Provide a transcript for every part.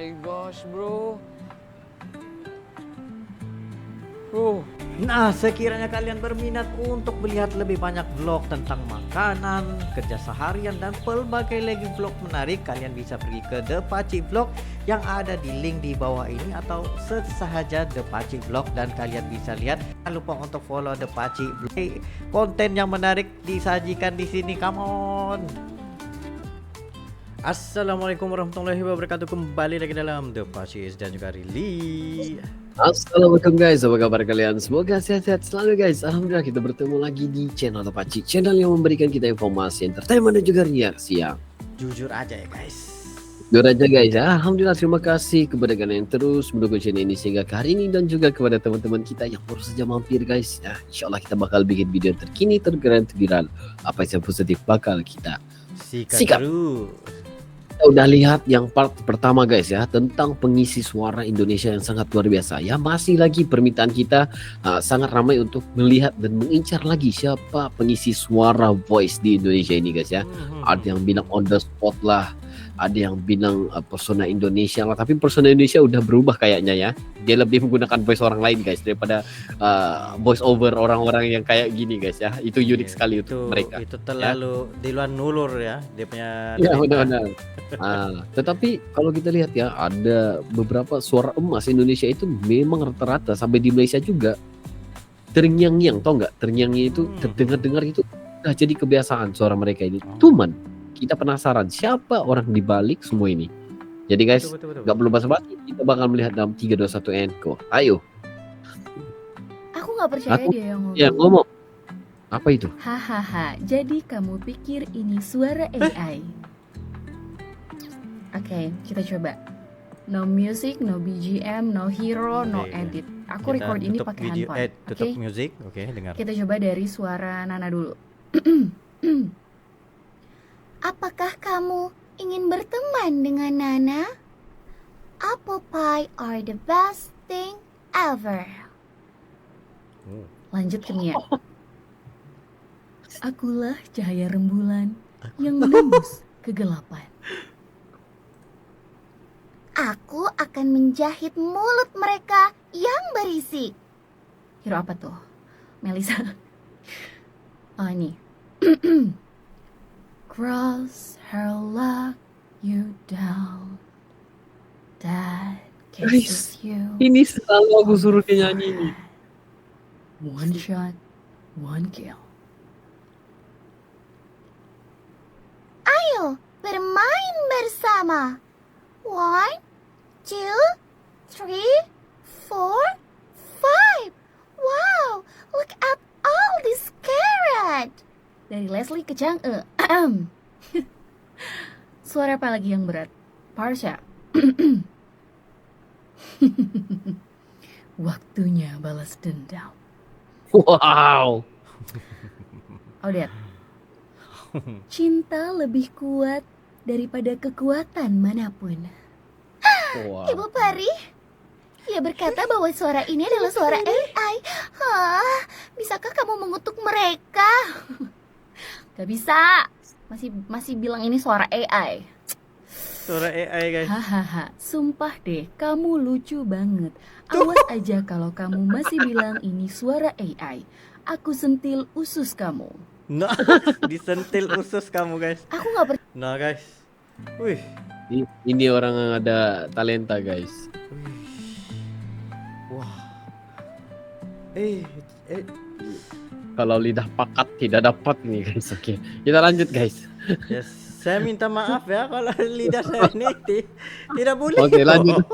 my gosh, bro. Nah, sekiranya kalian berminat untuk melihat lebih banyak vlog tentang makanan, kerja seharian, dan pelbagai lagi vlog menarik, kalian bisa pergi ke The Paci Vlog yang ada di link di bawah ini, atau search saja The Paci Vlog dan kalian bisa lihat. Jangan lupa untuk follow The Paci Vlog. Konten yang menarik disajikan di sini, come on. Assalamualaikum warahmatullahi wabarakatuh. Kembali lagi dalam The Pacis dan juga Rili. Assalamualaikum guys, apa kabar kalian? Semoga sehat-sehat selalu guys. Alhamdulillah kita bertemu lagi di channel The Paci, channel yang memberikan kita informasi, entertainment dan juga reaksi yang Jujur aja ya guys. jujur aja guys ya. Alhamdulillah, terima kasih kepada kalian yang terus mendukung channel ini sehingga ke hari ini, dan juga kepada teman-teman kita yang baru saja mampir guys ya. Insyaallah kita bakal bikin video terkini, terkeren, terviral, apa yang positif bakal kita sikat. Kita udah lihat yang part pertama guys ya, tentang pengisi suara Indonesia yang sangat luar biasa ya. Masih lagi permintaan kita sangat ramai untuk melihat dan mengincar lagi siapa pengisi suara voice di Indonesia ini guys ya. Ada yang bilang on the spot lah, ada yang bilang persona Indonesia lah, tapi persona Indonesia udah berubah kayaknya ya. Dia lebih menggunakan voice orang lain guys daripada voice over orang-orang yang kayak gini guys ya. Itu unik sekali untuk mereka. Itu terlalu di luar nulur ya dia punya. Ya benar-benar. Tetapi kalau kita lihat ya, ada beberapa suara emas Indonesia itu memang rata-rata sampai di Malaysia juga terngiang-ngiang, tau nggak? Terngiang-ngiang itu terdengar-dengar itu udah jadi kebiasaan suara mereka ini. Cuman kita penasaran siapa orang di balik semua ini. Jadi guys, nggak perlu basa-basi, kita bakal melihat dalam 3, 2, 1 Enko. Ayo. Aku nggak percaya dia yang ngomong. Ya ngomong. Apa itu? Hahaha, jadi kamu pikir ini suara AI? Oke, kita coba. No music, no BGM, no hero, no edit. Aku record ini pakai handphone. Tutup music, oke, dengar. Kita coba dari suara Nana dulu. Apakah kamu ingin berteman dengan Nana? Apple pie are the best thing ever. Lanjut ke Nia. Akulah cahaya rembulan yang menembus kegelapan. Aku akan menjahit mulut mereka yang berisik. Hero apa tuh? Melisa. Oh ini. Cross her luck you down. That kisses you. Ini selalu aku suruh dia nyanyi ini. One shot, one kill. Ayo bermain bersama. 1, 2, 3, 4, 5. Wow, look at all this carrot. Dari Leslie ke Chang E. Suara apa lagi yang berat? Parsha. Waktunya balas dendam. Wow. Audet. Cinta lebih kuat daripada kekuatan manapun. Wow. Ibu Pari, ia berkata bahwa suara ini adalah suara AI. Hah, bisakah kamu mengutuk mereka? Gak bisa. Masih bilang ini suara AI. Suara AI guys. Hahaha, sumpah deh, kamu lucu banget. Awas aja kalau kamu masih bilang ini suara AI. Aku sentil usus kamu. Nah, disentil usus kamu guys. Aku gak percaya. Nah guys. Wih. Ini orang yang ada talenta guys. Wah. Kalau lidah pakat tidak dapat nih guys. Oke, kita lanjut guys. Yes. Saya minta maaf ya kalau lidah saya ini tidak boleh. Oke, lanjut.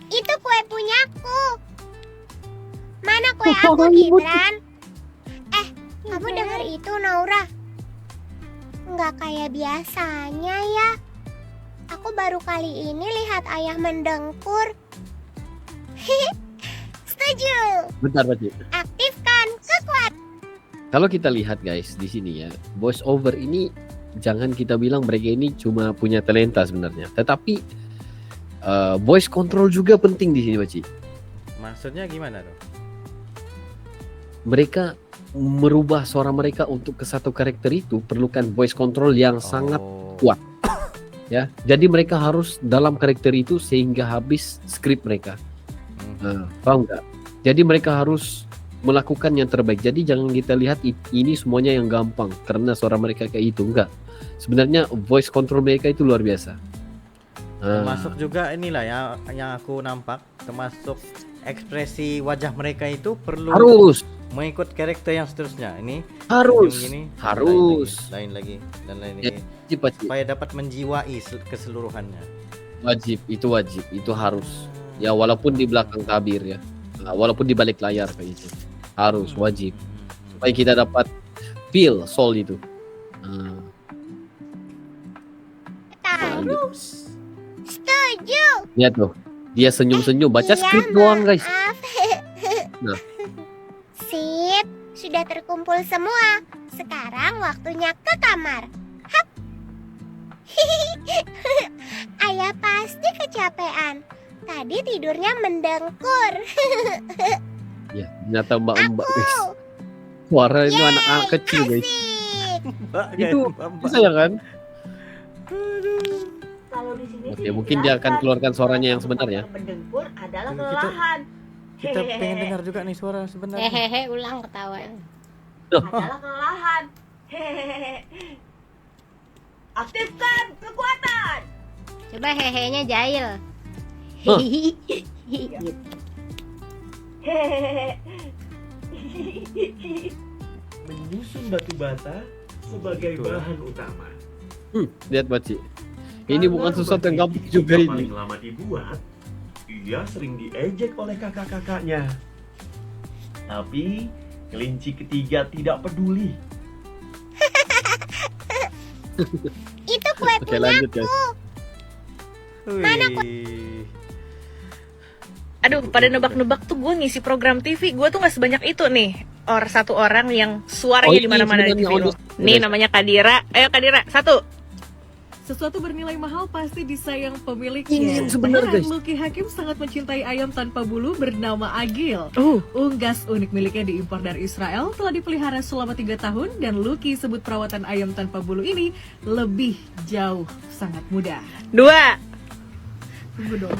Itu kue punyaku. Mana kue aku, Gibran? Kamu dengar itu, Naura? Nggak kayak biasanya ya. Aku baru kali ini lihat ayah mendengkur. Setuju. Bentar, Paci. Aktifkan kekuatan. Kalau kita lihat guys di sini ya, voice over ini jangan kita bilang mereka ini cuma punya talenta sebenarnya, tetapi voice control juga penting di sini, Paci. Maksudnya gimana dong? Mereka merubah suara mereka untuk ke satu karakter itu perlukan voice control yang sangat kuat. Ya, jadi mereka harus dalam karakter itu sehingga habis skrip mereka. Paham nggak? Jadi mereka harus melakukan yang terbaik. Jadi jangan kita lihat ini semuanya yang gampang karena suara mereka kayak itu, enggak. Sebenarnya voice control mereka itu luar biasa. Termasuk juga inilah ya yang aku nampak, termasuk ekspresi wajah mereka itu perlu harus mengikut karakter yang seterusnya. Ini harus senyum gini, harus lain lagi dan lain Ya, lagi wajib. supaya dapat menjiwai keseluruhannya. Wajib, itu harus. Ya walaupun di belakang tabir ya. Walaupun di balik layar kayak itu. Harus wajib. Supaya kita dapat feel soul itu. Harus. Setuju. Lihat tuh. Dia senyum-senyum baca Iya, skrip doang guys. maaf. Nah. Sip, sudah terkumpul semua. Sekarang waktunya ke kamar. Hap. Ayah pasti kecapean. Tadi tidurnya mendengkur. Ya, ternyata mbak-mbak guys. Suara itu Yeay, anak-anak kecil guys. Asik. Itu bisa ya kan? Kalau di sini Oke, sih mungkin dia akan dijelaskan keluarkan suaranya yang kalau sebenarnya. yang mendengkur adalah Kita- kelelahan. Kita pengen dengar juga nih suara sebenarnya. Hehehe, ulang ketawa. Adalah kelelahan. Hehehe. Aktifkan kekuatan. Coba hehenya Jail. Hah. Gitu. Hehehe. Menyusun batu bata sebagai Betul. bahan utama. Lihat Baci. Ini Karena bukan sesuatu yang rumah gampang kelinci juga yang ini. paling lama dibuat, ia sering diejek oleh kakak-kakaknya. Tapi kelinci ketiga tidak peduli. Itu kue Oke, lanjut guys. Wih. Aduh, pada nebak-nebak tuh gue ngisi program TV, gue tuh nggak sebanyak itu nih. Satu orang yang suaranya Oh, di ini mana-mana di sebenarnya TV. audio. Nih namanya Kadira. Ayo Kadira, satu. Sesuatu bernilai mahal pasti disayang Ini pemiliknya. yang sebenarnya, Bahkan guys. Lucky Hakim sangat mencintai ayam tanpa bulu bernama Agil. Uh. Unggas unik miliknya diimpor dari Israel, telah dipelihara selama 3 tahun, dan Lucky sebut perawatan ayam tanpa bulu ini lebih jauh sangat mudah. Dua. Tunggu dong.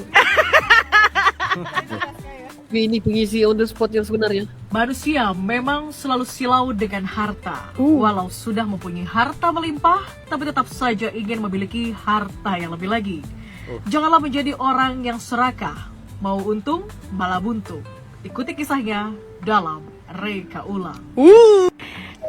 Tapi ini pengisi on the spot yang sebenarnya. Manusia memang selalu silau dengan harta. Walau sudah mempunyai harta melimpah, tapi tetap saja ingin memiliki harta yang lebih lagi. Janganlah menjadi orang yang serakah, mau untung malah buntu. Ikuti kisahnya dalam Reka Ulang.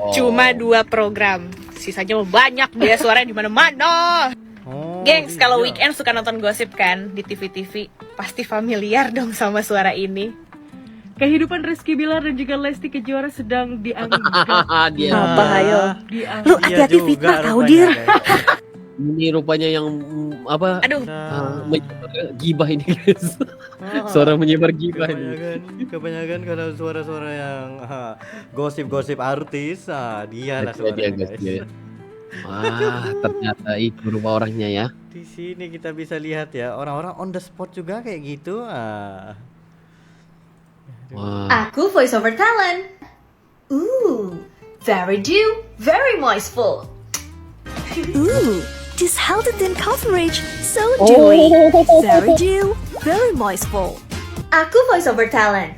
Cuma 2 program. Sisanya mau banyak, dia suaranya di mana-mana. Oh, Gengs, kalau iya. weekend suka nonton gosip kan di TV-TV, pasti familiar dong sama suara ini. Kehidupan Rizky Bilar dan juga Lesti Kejora sedang dianggap Dia Apa, ayo? dianggap Lu Iya hati-hati juga fitnah kau, rupanya, Dir. guys. ini rupanya yang apa? Aduh, Menyebar gibah ini guys. Ah, Suara menyebar gibah ini. kebanyakan kalau suara-suara yang gosip-gosip artis, dia lah Dia, suaranya guys, guys. dia. Wah, ternyata itu rumah orangnya ya. Di sini kita bisa lihat ya orang-orang on the spot juga kayak gitu. Wah. Aku voiceover talent. Very dew, very moistful. This healthy thin coverage, so dewy, very dew, very moistful. Aku voiceover talent.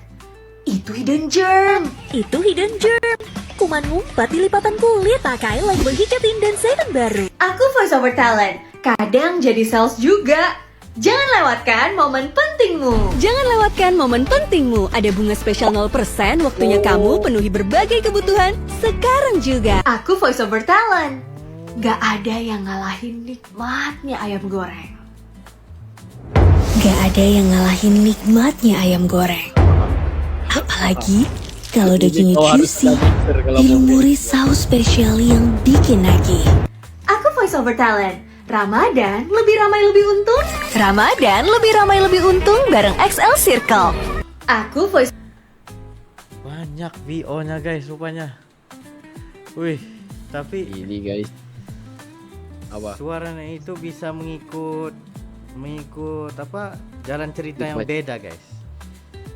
Itu hidden germ. Itu hidden germ. Kuman ngumpat di lipatan kulit, pakai Lifebuoy Hikatin dan Seven baru. Aku voiceover talent. Kadang jadi sales juga. Jangan lewatkan momen pentingmu. Jangan lewatkan momen pentingmu. Ada bunga spesial 0%, waktunya kamu penuhi berbagai kebutuhan sekarang juga. Aku voiceover talent. Gak ada yang ngalahin nikmatnya ayam goreng. Gak ada yang ngalahin nikmatnya ayam goreng. Apalagi kalau dagingnya juicy, dilumuri saus spesial yang bikin nagih. Aku voiceover talent. Ramadan lebih ramai lebih untung. Ramadan lebih ramai lebih untung bareng XL Circle. Aku voice Banyak VO-nya guys rupanya. Wih, tapi Ini guys. Apa? suaranya itu bisa mengikut apa jalan cerita yang Ikut. beda guys.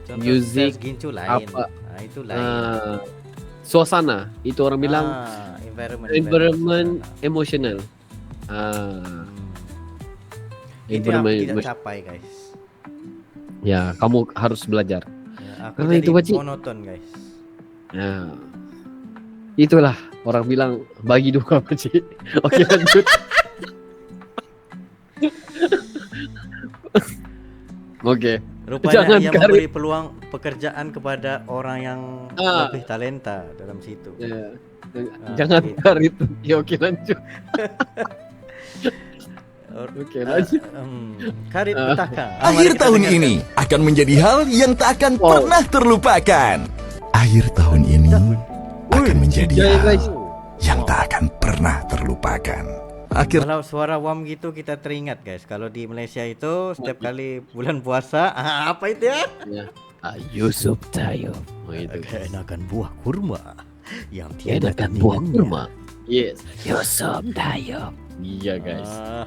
Contoh Music, Sales Gincu lain. apa? Nah, itu lain. Suasana. Itu orang bilang environment environment suasana. emotional. Hmm. Itu yang Informasi- tidak capai guys. Ya, kamu harus belajar. Ya, aku Karena jadi itu, Pak Ci. monoton guys. Ya. Itulah orang bilang bagi dua Pak Ci. Oke, lanjut. Oke. Rupanya Jangan ia karir. memberi peluang pekerjaan kepada orang yang lebih talenta dalam situ. Ya. Ah, Jangan gitu. karir itu. Ya, oke lanjut. Oke, lanjut. Karit petaka. Akhir tahun ini akan menjadi hal yang tak akan pernah terlupakan. Akhir tahun ini akan menjadi Jaya, hal guys. yang tak akan pernah terlupakan. Akhir Kalau suara wam gitu kita teringat guys. Kalau di Malaysia itu setiap kali bulan puasa, apa itu ya? Ya. Yusuf Tayo. Oh, itu. Keenakan buah kurma yang Tiada tiada kan buah tandingannya. kurma. Yes. Yusuf Tayo. Iya guys. Ah,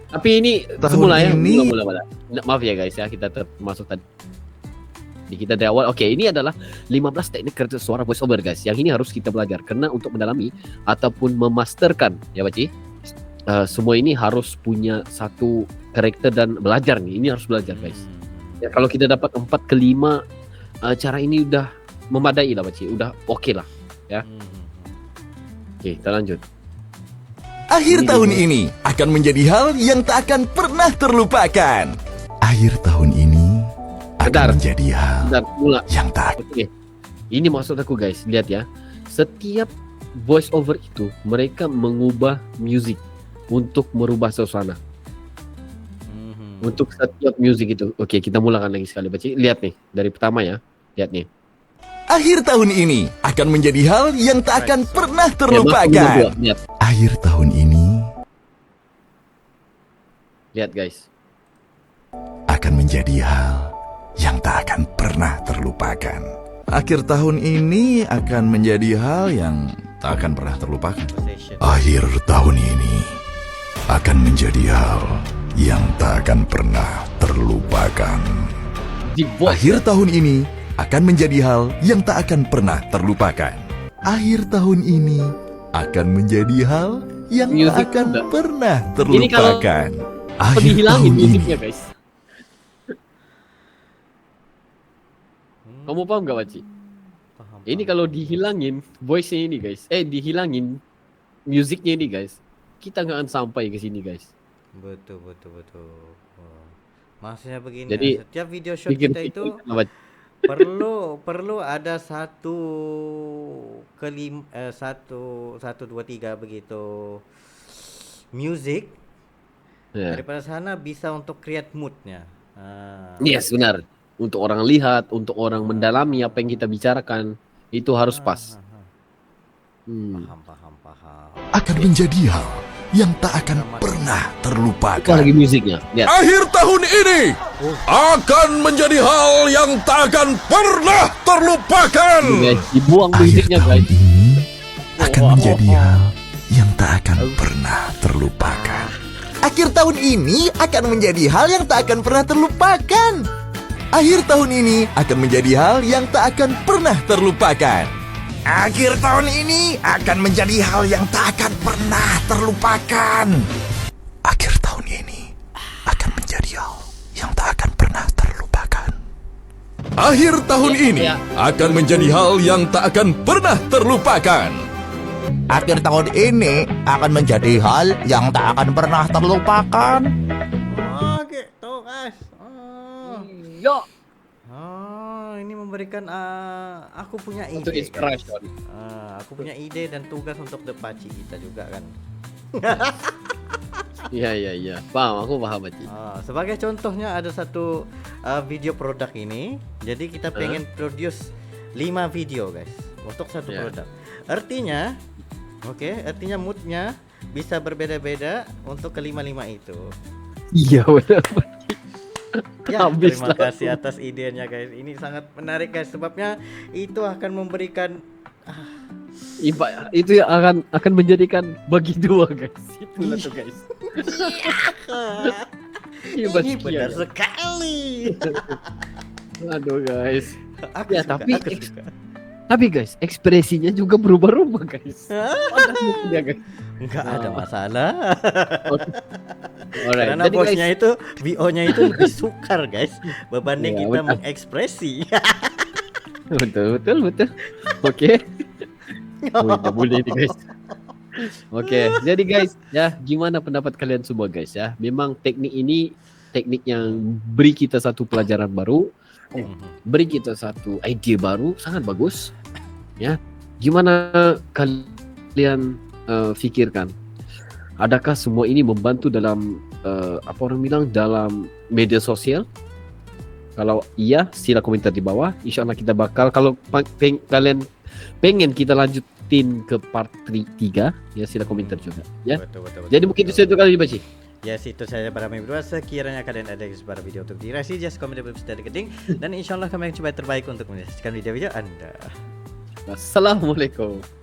Tapi ini Tahun semula ya. ini- Mula. Maaf ya guys ya, kita termasuk tadi. Kita dari awal. Oke, ini adalah 15 teknik kerja suara voice over guys. Yang ini harus kita belajar karena untuk mendalami ataupun memasterkan ya Pak Ci. Semua ini harus punya satu karakter dan belajar nih. Ini harus belajar guys. Ya, kalau kita dapat 4 ke 5 cara ini udah memadai lah Pak Ci. Udah oke lah. Ya. Oke, kita lanjut. Akhir tahun ini akan menjadi hal yang tak akan pernah terlupakan. Akhir tahun ini akan Bentar. menjadi hal Bentar, mula. yang tak Oke. Ini maksud aku guys, lihat ya. Setiap voice over itu mereka mengubah music untuk merubah suasana. Untuk setiap music itu. Oke, kita mulakan lagi sekali Pak Ci. Lihat nih dari pertama ya. Lihat nih. Akhir tahun ini akan menjadi hal yang tak akan pernah Ya, masuk terlupakan. dua. Lihat. Akhir tahun ini Lihat guys. akan menjadi hal yang tak akan pernah terlupakan. Akhir tahun ini akan menjadi hal yang tak akan pernah terlupakan. Akhir tahun ini akan menjadi hal yang tak akan pernah terlupakan. Akhir tahun ini akan menjadi hal yang tak akan pernah terlupakan. Akhir tahun ini akan menjadi hal yang Music tak akan udah. pernah Ini kalau terlupakan. apa Akhir dihilangin tahun ini musiknya guys. Kamu paham gak Pak Ci? Ini kalau dihilangin voice-nya ini guys. Dihilangin musiknya ini guys. Kita nggak akan sampai ke sini guys. betul. Oh. Maksudnya begini, Jadi, setiap video shoot kita itu perlu ada satu dua tiga begitu music. Ya. Daripada sana bisa untuk create moodnya. Yes, benar. Untuk orang lihat, untuk orang mendalami apa yang kita bicarakan, itu harus pas. Paham. akan menjadi hal yang tak akan pernah Itu terlupakan. lagi musiknya. Lihat. Akhir tahun ini akan menjadi hal yang tak akan pernah terlupakan. Ini, guys, dibuang Akhir musiknya tahun guys. ini akan menjadi hal yang tak akan pernah terlupakan. Akhir tahun ini akan menjadi hal yang tak akan pernah terlupakan. Akhir tahun ini akan menjadi hal yang tak akan pernah terlupakan. Akhir tahun ini akan menjadi hal yang tak akan pernah terlupakan. Akhir tahun ini akan menjadi hal yang tak akan pernah terlupakan. Akhir tahun ini akan menjadi hal yang tak akan pernah terlupakan. Akhir tahun ini akan menjadi hal yang tak akan pernah terlupakan. Oh gitu guys. Yo. Ini memberikan aku punya ide. Untuk inspiration. Aku punya ide dan tugas untuk depaci kita juga kan. Iya. Paham, aku paham Pak Ci. Sebagai contohnya ada satu video produk ini. Jadi kita pengen produce 5 video guys untuk satu produk. Artinya artinya moodnya bisa berbeda-beda untuk kelima-lima itu. Iya benar. Ya, Habis terima lah. kasih atas idenya guys. Ini sangat menarik guys sebabnya itu akan memberikan Itu yang akan menjadikan bagi dua guys. Itulah tuh guys. Hebat ini benar sekali. sekali. Aduh guys. Aku Ya, suka, tapi aku suka. Tapi guys, ekspresinya juga berubah-ubah guys. Ada mungkin ya guys. Enggak ada masalah. Alright. Karena Jadi guys, bosnya itu VO-nya itu lebih sukar guys berbanding Iya, kita betul. mengekspresi. betul. Oke. Udah boleh nih guys. Oke, jadi guys, ya gimana pendapat kalian semua guys ya? Memang teknik ini teknik yang beri kita satu pelajaran baru, beri kita satu ide baru, sangat bagus. Ya, gimana kalian pikirkan? Adakah semua ini membantu dalam apa orang bilang dalam media sosial? Kalau iya, sila komentar di bawah. Insya Allah kita bakal kalau kalian pengen kita lanjutin ke part 3 ya sila komentar juga ya. Betul. Jadi mungkin itu saja kali Baci. Yes, itu saja para kami berdua. Sekiranya kalian ada para video untuk direaksi, just komen di bawah dari keting dan insya Allah kami akan coba terbaik untuk menyaksikan video-video Anda. Assalamualaikum.